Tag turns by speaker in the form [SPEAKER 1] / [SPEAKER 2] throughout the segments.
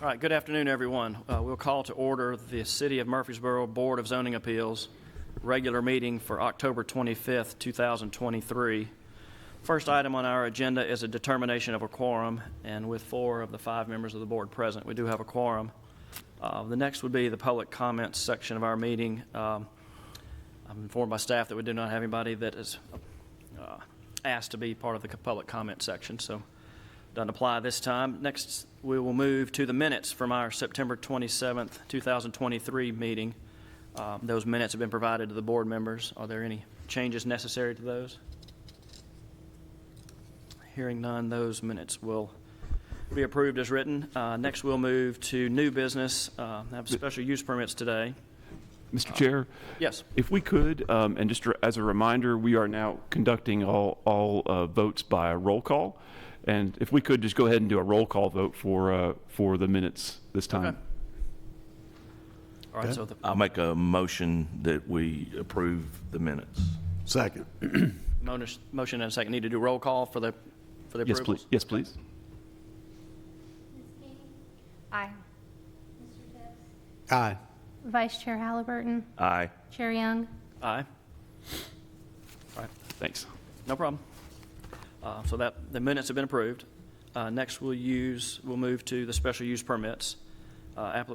[SPEAKER 1] All right, good afternoon, everyone. We'll call to order the City of Murfreesboro Board of Zoning Appeals regular meeting for October 25th, 2023. First item on our agenda is a determination of a quorum, and with 4 of the 5 members of the board present, we do have a quorum. The next would be the public comments section of our meeting. I'm informed by staff that we do not have anybody that is asked to be part of the public comment section, so doesn't apply this time. Next, we will move to the minutes from our September 27th, 2023 meeting. Those minutes have been provided to the board members. Are there any changes necessary to those? Hearing none, those minutes will be approved as written. Next, we'll move to new business. Have special use permits today.
[SPEAKER 2] Mr. Chair?
[SPEAKER 1] Yes.
[SPEAKER 2] If we could, and just as a reminder, we are now conducting all votes by a roll call. And if we could just go ahead and do a roll call vote for the minutes this time.
[SPEAKER 1] Okay. All right, so
[SPEAKER 3] I'll make a motion that we approve the minutes.
[SPEAKER 4] Second.
[SPEAKER 1] motion and a second. Need to do roll call for the
[SPEAKER 2] Yes,
[SPEAKER 1] approvals?
[SPEAKER 2] please. Yes, please.
[SPEAKER 5] Ms. King?
[SPEAKER 6] Aye.
[SPEAKER 5] Mr. Phipps?
[SPEAKER 4] Aye.
[SPEAKER 6] Vice Chair Halliburton?
[SPEAKER 3] Aye.
[SPEAKER 6] Chair Young?
[SPEAKER 1] Aye. All right,
[SPEAKER 2] Thanks.
[SPEAKER 1] no problem. So that the minutes have been approved. Next, we'll move to the special use permits.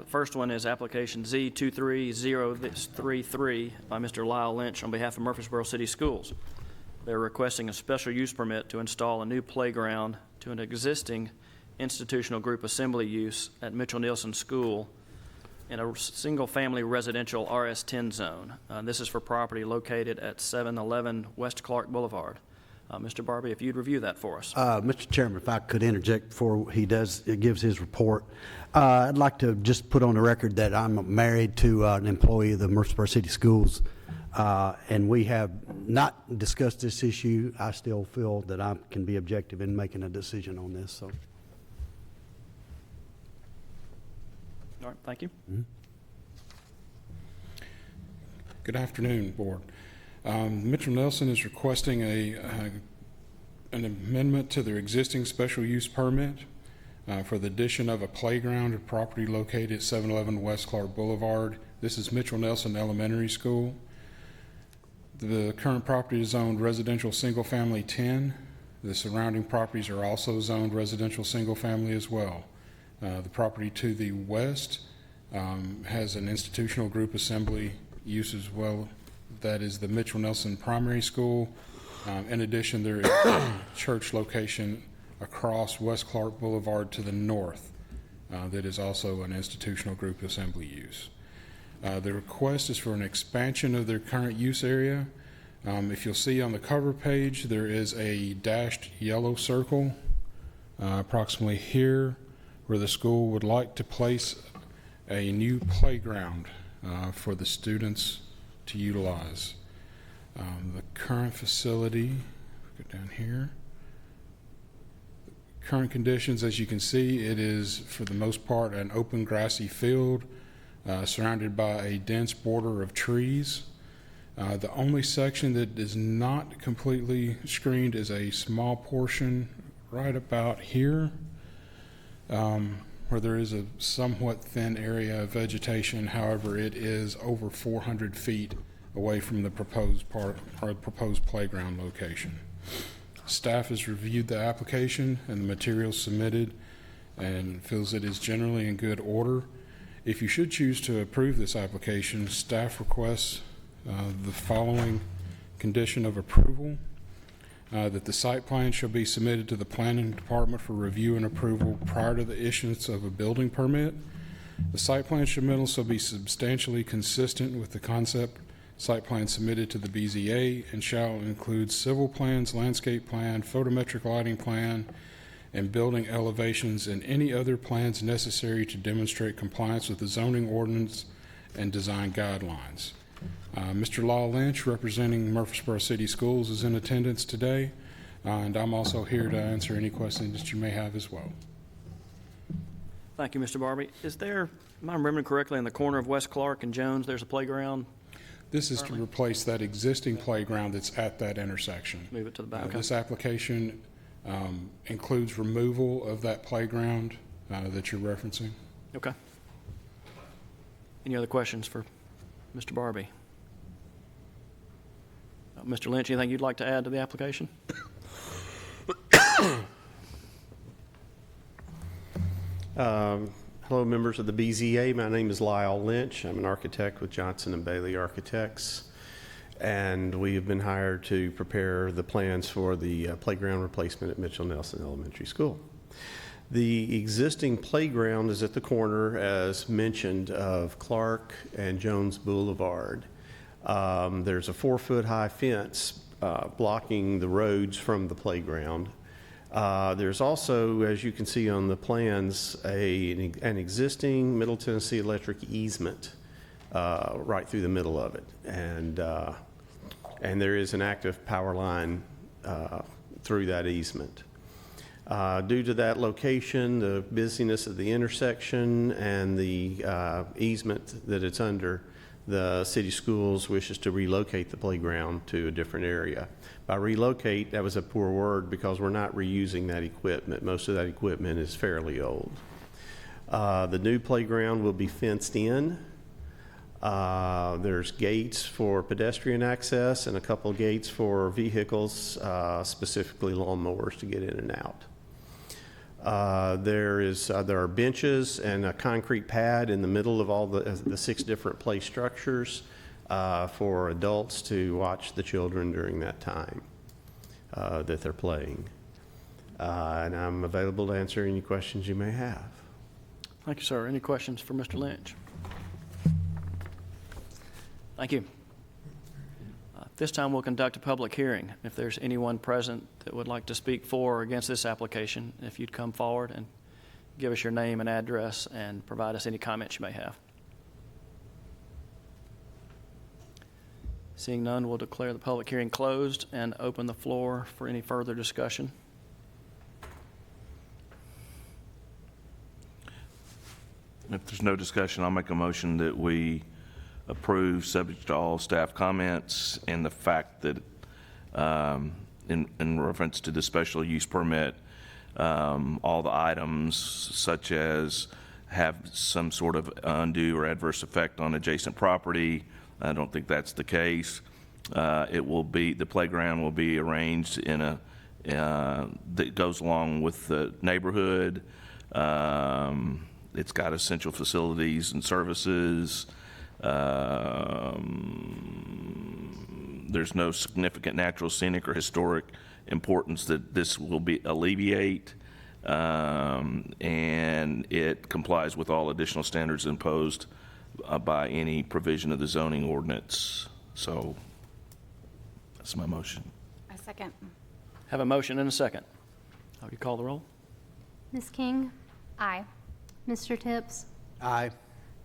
[SPEAKER 1] First one is application Z23033 by Mr. Lyle Lynch on behalf of Murfreesboro City Schools. They're requesting a special use permit to install a new playground to an existing institutional group assembly use at Mitchell Nielsen School in a single-family residential RS10 zone. This is for property located at 711 West Clark Boulevard. Mr. Barbie, if you'd review that for us.
[SPEAKER 4] Mr. Chairman, if I could interject before he gives his report. I'd like to just put on the record that I'm married to an employee of the Murfreesboro City Schools, and we have not discussed this issue. I still feel that I can be objective in making a decision on this. So,
[SPEAKER 1] All right, thank you.
[SPEAKER 7] Good afternoon, Board. Mitchell Nielsen is requesting an amendment to their existing special use permit for the addition of a playground at property located at 711 West Clark Boulevard. This is Mitchell Nielsen Elementary School. The current property is zoned residential single family 10. The surrounding properties are also zoned residential single family as well. The property to the west has an institutional group assembly use as well. That is the Mitchell Nielsen Primary School. In addition, there is a church location across West Clark Boulevard to the north that is also an institutional group assembly use. The request is for an expansion of their current use area. If you'll see on the cover page, there is a dashed yellow circle approximately here where the school would like to place a new playground for the students to utilize. The current facility, go down here. Current conditions, as you can see, it is for the most part an open grassy field surrounded by a dense border of trees. The only section that is not completely screened is a small portion right about here where there is a somewhat thin area of vegetation. However, it is over 400 feet away from the proposed playground location. Staff has reviewed the application and the materials submitted and feels it is generally in good order. If you should choose to approve this application, staff requests the following condition of approval. That the site plan shall be submitted to the planning department for review and approval prior to the issuance of a building permit. The site plan submittal shall be substantially consistent with the concept site plan submitted to the BZA and shall include civil plans, landscape plan, photometric lighting plan, and building elevations and any other plans necessary to demonstrate compliance with the zoning ordinance and design guidelines. Mr. Lyle Lynch, representing Murfreesboro City Schools, is in attendance today, and I'm also here to answer any questions that you may have as well.
[SPEAKER 1] Thank you, Mr. Barbie. Is there, am I remembering correctly, in the corner of West Clark and Jones, there's a playground?
[SPEAKER 7] This is to replace that existing playground that's at that intersection.
[SPEAKER 1] Move it to the back. Okay.
[SPEAKER 7] This application includes removal of that playground that you're referencing.
[SPEAKER 1] Okay. Any other questions for Mr. Barbie? Mr. Lynch, anything you'd like to add to the application?
[SPEAKER 8] Hello, members of the BZA. My name is Lyle Lynch. I'm an architect with Johnson & Bailey Architects, and we have been hired to prepare the plans for the playground replacement at Mitchell Nelson Elementary School. The existing playground is at the corner, as mentioned, of Clark and Jones Boulevard. There's a 4-foot-high fence blocking the roads from the playground. There's also, as you can see on the plans, an existing Middle Tennessee Electric easement right through the middle of it, and there is an active power line through that easement. Due to that location, the busyness of the intersection, and the easement that it's under, the city schools wishes to relocate the playground to a different area. By relocate, that was a poor word because we're not reusing that equipment. Most of that equipment is fairly old. The new playground will be fenced in. There's gates for pedestrian access and a couple gates for vehicles, specifically lawnmowers, to get in and out. There are benches and a concrete pad in the middle of all the 6 different play structures for adults to watch the children during that time that they're playing. And I'm available to answer any questions you may have.
[SPEAKER 1] Thank you, sir. Any questions for Mr. Lynch? Thank you. This time we'll conduct a public hearing. If there's anyone present that would like to speak for or against this application, if you'd come forward and give us your name and address and provide us any comments you may have. Seeing none, we'll declare the public hearing closed and open the floor for any further discussion.
[SPEAKER 3] If there's no discussion, I'll make a motion that we approve, subject to all staff comments, and the fact that, in reference to the special use permit, all the items such as have some sort of undue or adverse effect on adjacent property. I don't think that's the case. The playground will be arranged in a, that goes along with the neighborhood. It's got essential facilities and services. There's no significant natural, scenic, or historic importance that this will alleviate, and it complies with all additional standards imposed by any provision of the zoning ordinance. So that's my motion.
[SPEAKER 6] A second.
[SPEAKER 1] Have a motion and a second. How do you call the roll?
[SPEAKER 6] Ms. King? Aye. Mr. Tips?
[SPEAKER 4] Aye.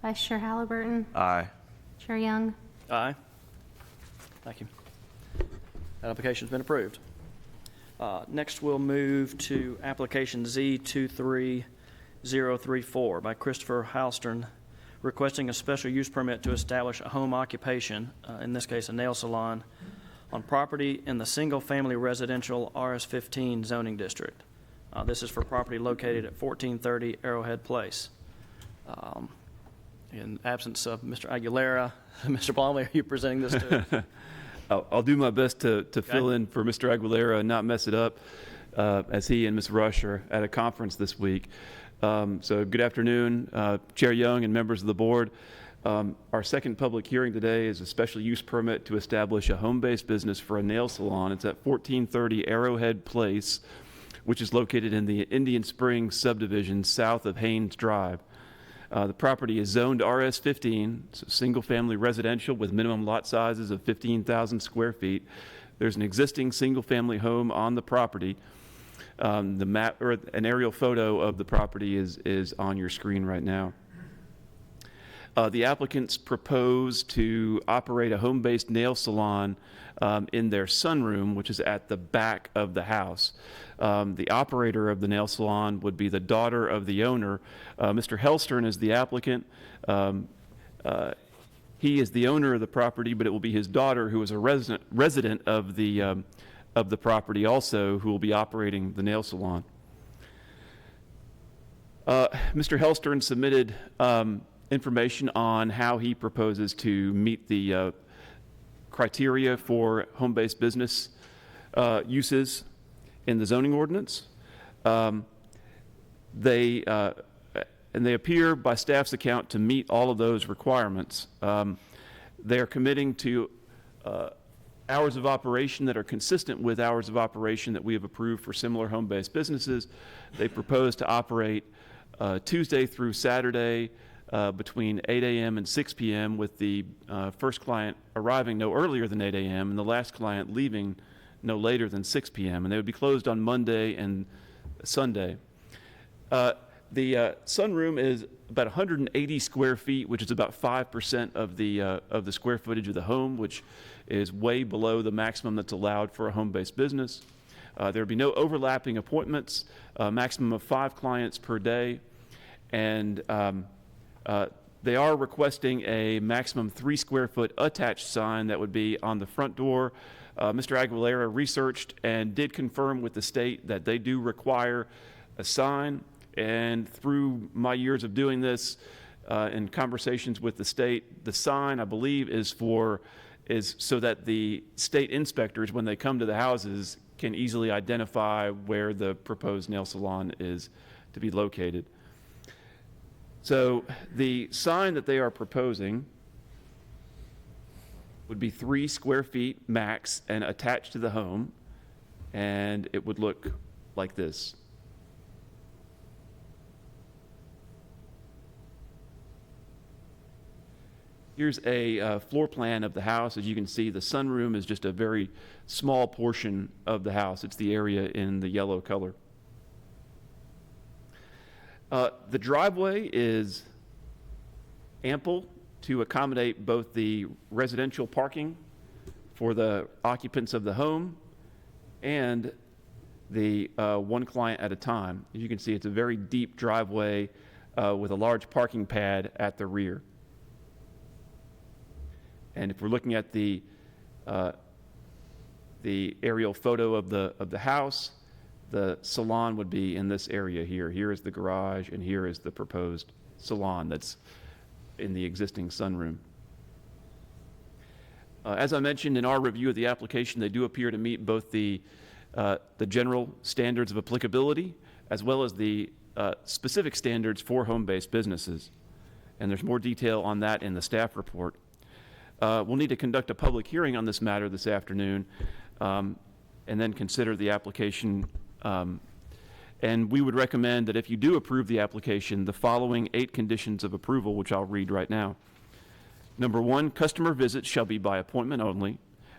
[SPEAKER 6] Vice Chair Halliburton?
[SPEAKER 3] Aye.
[SPEAKER 6] Chair Young?
[SPEAKER 1] Aye. Thank you. That application's been approved. Next, we'll move to application Z23034 by Christopher Halstern, requesting a special use permit to establish a home occupation, in this case a nail salon, on property in the single-family residential RS-15 zoning district. This is for property located at 1430 Arrowhead Place. In absence of Mr. Aguilera, Mr. Plumlee, are you presenting this to?
[SPEAKER 2] I'll do my best to fill in for Mr. Aguilera and not mess it up, as he and Ms. Rush are at a conference this week. So good afternoon, Chair Young and members of the board. Our second public hearing today is a special use permit to establish a home-based business for a nail salon. It's at 1430 Arrowhead Place, which is located in the Indian Springs subdivision south of Haynes Drive. The property is zoned RS-15, so single-family residential with minimum lot sizes of 15,000 square feet. There's an existing single-family home on the property. The map or an aerial photo of the property is on your screen right now. The applicants propose to operate a home-based nail salon in their sunroom, which is at the back of the house. The operator of the nail salon would be the daughter of the owner. Mr. Halstern is the applicant. He is the owner of the property, but it will be his daughter, who is a resident of the property also, who will be operating the nail salon. Mr. Helstern submitted information on how he proposes to meet the criteria for home-based business uses in the zoning ordinance. They appear, by staff's account, to meet all of those requirements. They are committing to hours of operation that are consistent with hours of operation that we have approved for similar home-based businesses. They propose to operate Tuesday through Saturday between 8 a.m. and 6 p.m., with the first client arriving no earlier than 8 a.m. and the last client leaving no later than 6 p.m. And they would be closed on Monday and Sunday. The sunroom is about 180 square feet, which is about 5% of the square footage of the home, which is way below the maximum that's allowed for a home-based business. There would be no overlapping appointments, a maximum of 5 clients per day, and they are requesting a maximum 3 square foot attached sign that would be on the front door. Mr. Aguilera researched and did confirm with the state that they do require a sign, and through my years of doing this in conversations with the state, the sign, I believe, is so that the state inspectors, when they come to the houses, can easily identify where the proposed nail salon is to be located. So the sign that they are proposing would be 3 square feet max and attached to the home, and it would look like this. Here's a floor plan of the house. As you can see, the sunroom is just a very small portion of the house. It's the area in the yellow color. The driveway is ample to accommodate both the residential parking for the occupants of the home and the one client at a time. As you can see, it's a very deep driveway with a large parking pad at the rear. And if we're looking at the aerial photo of the house, the salon would be in this area here. Here is the garage, and here is the proposed salon that's in the existing sunroom. As I mentioned in our review of the application, they do appear to meet both the general standards of applicability as well as the specific standards for home-based businesses. And there's more detail on that in the staff report. We'll need to conduct a public hearing on this matter this afternoon, and then consider the application. And we would recommend that if you do approve the application, the following 8 conditions of approval, which I'll read right now. Number 1, customer visits shall be by appointment only.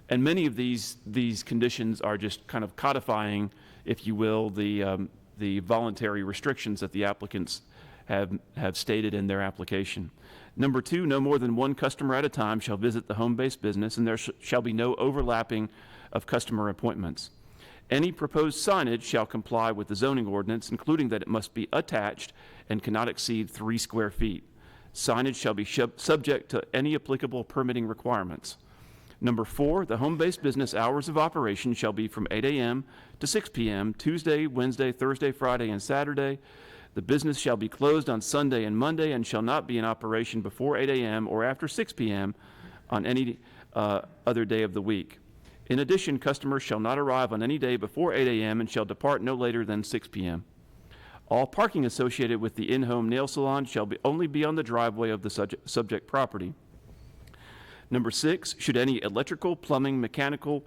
[SPEAKER 2] And many of these conditions are just kind of codifying, if you will, the voluntary restrictions that the applicants have stated in their application. Number 2, no more than 1 customer at a time shall visit the home-based business, and there shall be no overlapping of customer appointments. Any proposed signage shall comply with the zoning ordinance, including that it must be attached and cannot exceed 3 square feet. Signage shall be subject to any applicable permitting requirements. Number 4, the home-based business hours of operation shall be from 8 a.m. to 6 p.m., Tuesday, Wednesday, Thursday, Friday, and Saturday. The business shall be closed on Sunday and Monday and shall not be in operation before 8 a.m. or after 6 p.m. on any other day of the week. In addition, customers shall not arrive on any day before 8 a.m. and shall depart no later than 6 p.m. All parking associated with the in-home nail salon shall only be on the driveway of the subject property. Number 6, should any electrical, plumbing, mechanical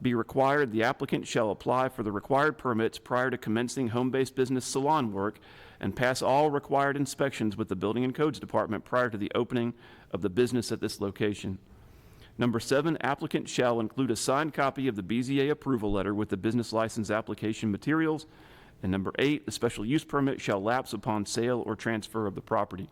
[SPEAKER 2] be required, the applicant shall apply for the required permits prior to commencing home-based business salon work and pass all required inspections with the Building and Codes Department prior to the opening of the business at this location. Number 7, applicant shall include a signed copy of the BZA approval letter with the business license application materials. And number 8, the special use permit shall lapse upon sale or transfer of the property.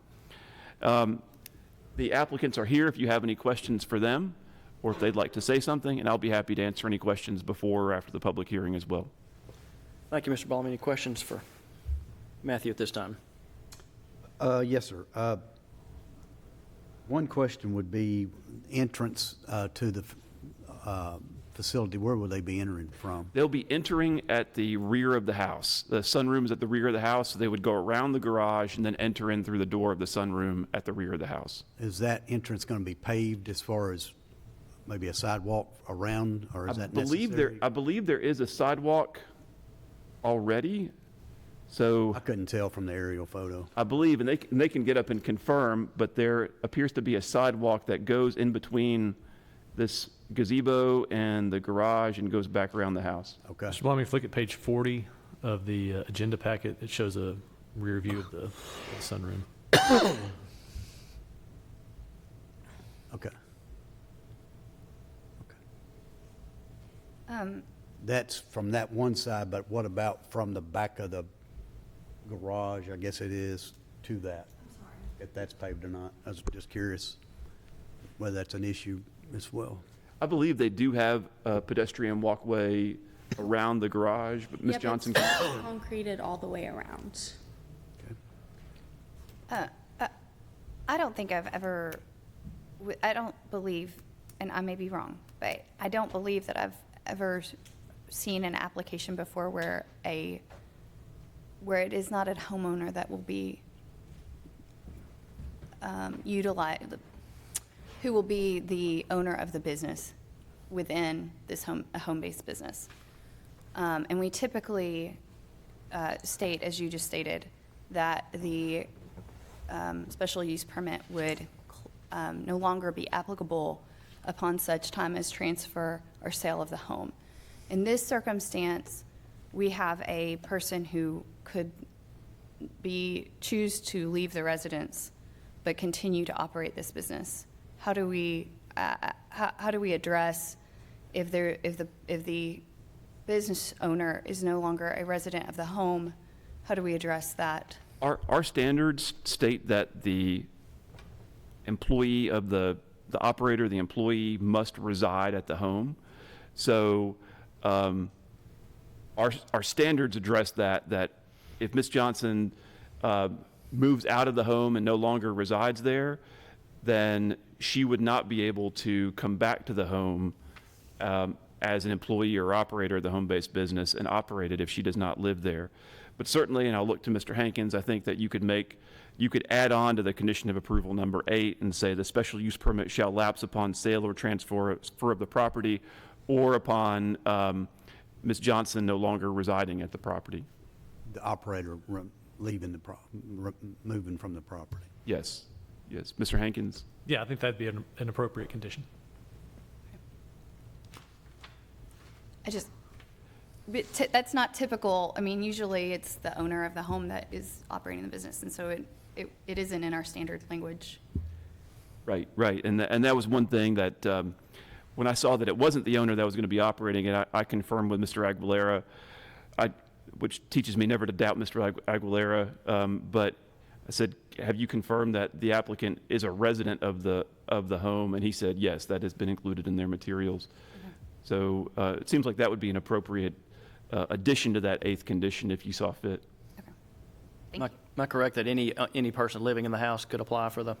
[SPEAKER 2] The applicants are here if you have any questions for them, or if they'd like to say something, and I'll be happy to answer any questions before or after the public hearing as well.
[SPEAKER 1] Thank you, Mr. Ballum. Any questions for Matthew at this time?
[SPEAKER 4] Yes, sir. One question would be entrance to the facility, where will they be entering from?
[SPEAKER 2] They'll be entering at the rear of the house. The sunroom is at the rear of the house, so they would go around the garage and then enter in through the door of the sunroom at the rear of the house.
[SPEAKER 4] Is that entrance going to be paved as far as maybe a sidewalk around, or is that necessary?
[SPEAKER 2] I believe there is a sidewalk already, so
[SPEAKER 4] I couldn't tell from the aerial photo.
[SPEAKER 2] I believe, and they can get up and confirm, but there appears to be a sidewalk that goes in between this gazebo and the garage and goes back around the house.
[SPEAKER 4] Okay.
[SPEAKER 9] Mr. Blumey, if you look at page 40 of the agenda packet, it shows a rear view of the sunroom.
[SPEAKER 4] Okay. That's from that one side, but what about from the back of the garage, I guess it is, to that? I'm sorry. If that's paved or not. I was just curious whether that's an issue as well.
[SPEAKER 2] I believe they do have a pedestrian walkway around the garage, but Ms. Johnson.
[SPEAKER 10] Concreted all the way around.
[SPEAKER 11] I don't think I've ever, I don't believe, and I may be wrong, but I don't believe that I've ever seen an application before where it is not a homeowner that will be utilized, who will be the owner of the business within this home-based business. And we typically state, as you just stated, that the special use permit would no longer be applicable upon such time as transfer or sale of the home. In this circumstance, we have a person who could choose to leave the residence but continue to operate this business. How do we address if the business owner is no longer a resident of the home? How do we address that?
[SPEAKER 2] Our standards state that the employee of the operator, the employee must reside at the home. So our standards address that if Ms. Johnson moves out of the home and no longer resides there, then she would not be able to come back to the home as an employee or operator of the home-based business and operate it if she does not live there. But certainly, and I'll look to Mr. Hankins, I think that you could add on to the condition of approval number 8 and say the special use permit shall lapse upon sale or transfer of the property or upon Ms. Johnson no longer residing at the property.
[SPEAKER 4] The operator leaving moving from the property.
[SPEAKER 2] Yes. Yes. Mr. Hankins?
[SPEAKER 9] Yeah, I think that'd be an appropriate condition.
[SPEAKER 11] That's not typical. I mean, usually it's the owner of the home that is operating the business, and so it isn't in our standard language.
[SPEAKER 2] Right. And that was one thing that when I saw that it wasn't the owner that was going to be operating it, I confirmed with Mr. Aguilera, which teaches me never to doubt Mr. Aguilera, but I said, have you confirmed that the applicant is a resident of the home? And he said, yes, that has been included in their materials.
[SPEAKER 11] Okay.
[SPEAKER 2] So it seems like that would be an appropriate addition to that 8th condition if you saw fit.
[SPEAKER 11] Okay.
[SPEAKER 1] Am I correct that any person living in the house could apply for a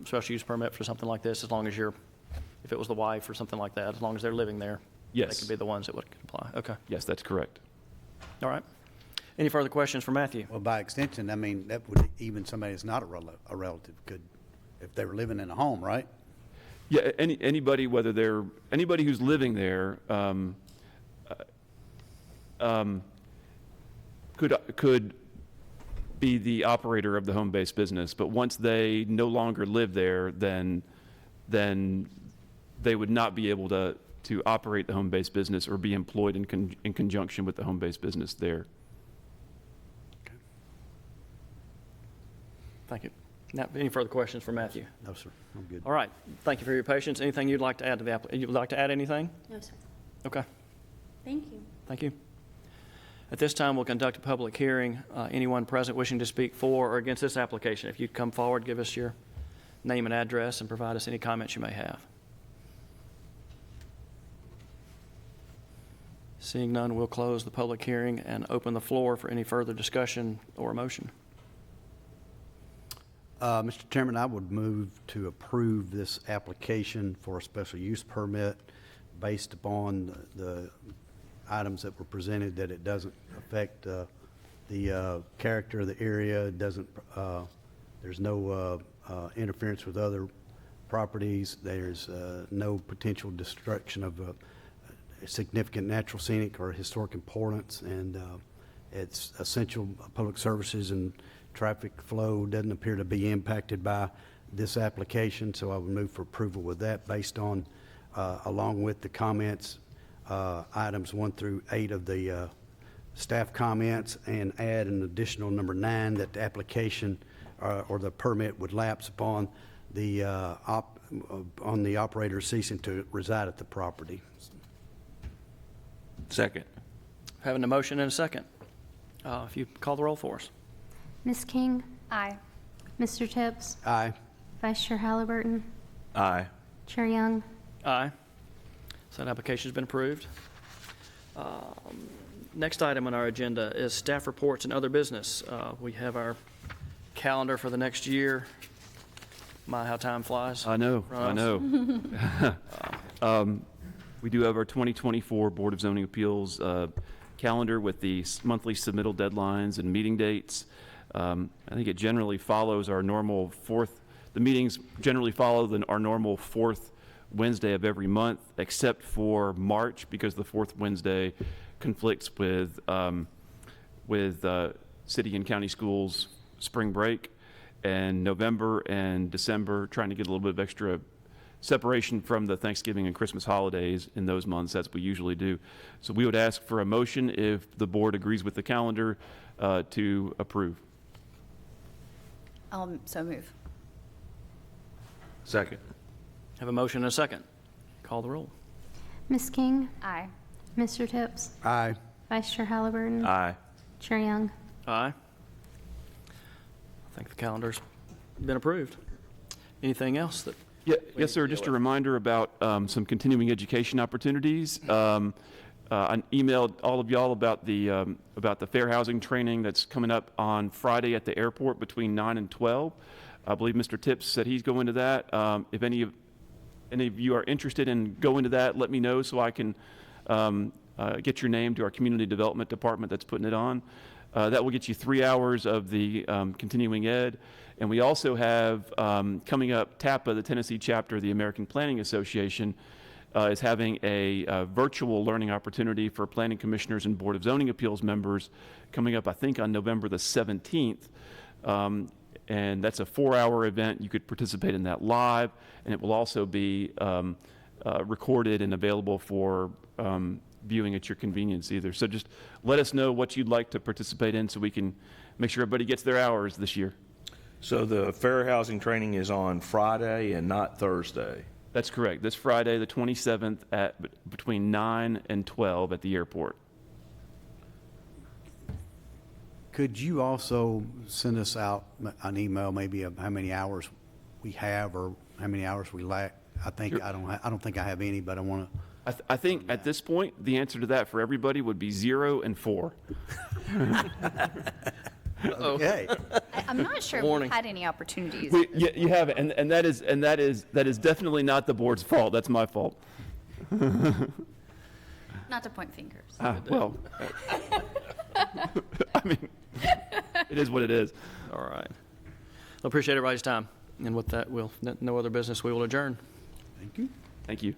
[SPEAKER 1] special use permit for something like this, as long as if it was the wife or something like that, as long as they're living there?
[SPEAKER 2] Yes.
[SPEAKER 1] They could be the ones that would apply. Okay.
[SPEAKER 2] Yes, that's correct.
[SPEAKER 1] All right. Any further questions for Matthew?
[SPEAKER 4] Well, by extension, I mean, that would, even somebody that's not a relative could, if they were living in a home, right?
[SPEAKER 2] Yeah, anybody who's living there could be the operator of the home-based business, but once they no longer live there, then they would not be able to operate the home-based business or be employed in conjunction with the home-based business there.
[SPEAKER 1] Thank you. Now, any further questions for Matthew?
[SPEAKER 4] No, sir. I'm good.
[SPEAKER 1] All right. Thank you for your patience. Anything you'd like to add to the application? You'd like to add anything?
[SPEAKER 10] No, sir.
[SPEAKER 1] Okay.
[SPEAKER 10] Thank you.
[SPEAKER 1] Thank you. At this time, we'll conduct a public hearing. Anyone present wishing to speak for or against this application, if you'd come forward, give us your name and address, and provide us any comments you may have. Seeing none, we'll close the public hearing and open the floor for any further discussion or motion.
[SPEAKER 4] Mr. Chairman, I would move to approve this application for a special use permit based upon the items that were presented, that it doesn't affect the character of the area, it doesn't, there's no interference with other properties, there's no potential destruction of significant natural, scenic, or historic importance, and it's essential public services and traffic flow doesn't appear to be impacted by this application, so I would move for approval with that based on, along with the comments, items 1 through 8 of the staff comments, and add an additional number 9, that the application or the permit would lapse upon the on the operator ceasing to reside at the property.
[SPEAKER 3] Second.
[SPEAKER 1] Having a motion and a second. If you call the roll for us.
[SPEAKER 6] Ms. King,
[SPEAKER 11] Aye.
[SPEAKER 6] Mr. Tips,
[SPEAKER 4] Aye.
[SPEAKER 6] Vice Chair Halliburton,
[SPEAKER 3] Aye.
[SPEAKER 6] Chair Young.
[SPEAKER 1] Aye. So that application's been approved. Next item on our agenda is staff reports and other business. We have our calendar for the next year. My, how time flies.
[SPEAKER 2] I know, I know. We do have our 2024 Board of Zoning Appeals calendar with the monthly submittal deadlines and meeting dates. I think it generally follows our normal the meetings generally follow our normal fourth Wednesday of every month, except for March, because the fourth Wednesday conflicts with city and county schools spring break, and November and December, trying to get a little bit of extra separation from the Thanksgiving and Christmas holidays in those months, as we usually do. So we would ask for a motion, if the board agrees with the calendar, to approve.
[SPEAKER 11] I'll so move.
[SPEAKER 3] Second.
[SPEAKER 1] Have a motion and a second. Call the roll.
[SPEAKER 6] Ms. King,
[SPEAKER 11] Aye.
[SPEAKER 6] Mr. Tips,
[SPEAKER 4] Aye.
[SPEAKER 6] Vice Chair Halliburton,
[SPEAKER 3] Aye.
[SPEAKER 6] Chair Young.
[SPEAKER 1] Aye. I think the calendar's been approved. Anything else that?
[SPEAKER 2] Yeah,
[SPEAKER 1] We
[SPEAKER 2] yes, sir.
[SPEAKER 1] need to
[SPEAKER 2] Just
[SPEAKER 1] deal
[SPEAKER 2] a reminder about some continuing education opportunities. I emailed all of y'all about the fair housing training that's coming up on Friday at the airport between 9 and 12. I believe Mr. Tips said he's going to that. If any of you are interested in going to that, let me know so I can get your name to our community development department that's putting it on. That will get you 3 hours of the continuing ed. And we also have coming up, TAPA, the Tennessee chapter of the American Planning Association, is having a virtual learning opportunity for planning commissioners and Board of Zoning Appeals members coming up, I think, on November the 17th. And that's a 4-hour event. You could participate in that live, and it will also be recorded and available for viewing at your convenience either. So just let us know what you'd like to participate in so we can make sure everybody gets their hours this year.
[SPEAKER 3] So the fair housing training is on Friday and not Thursday?
[SPEAKER 2] That's correct. This Friday, the 27th, at between 9 and 12 at the airport.
[SPEAKER 4] Could you also send us out an email, maybe of how many hours we have or how many hours we lack? I think
[SPEAKER 2] Sure.
[SPEAKER 4] I don't think I have any, but I want to.
[SPEAKER 2] I think at this point, the answer to that for everybody would be 0 and 4.
[SPEAKER 4] Okay.
[SPEAKER 11] I'm not sure if
[SPEAKER 1] Warning.
[SPEAKER 11] we've had any opportunities.
[SPEAKER 2] You have it, and that is definitely not the board's fault. That's my fault.
[SPEAKER 11] Not to point fingers.
[SPEAKER 2] Well, I mean, it is what it is.
[SPEAKER 1] All right. Well, appreciate everybody's time. And with that, no other business, we will adjourn.
[SPEAKER 4] Thank you.
[SPEAKER 2] Thank you.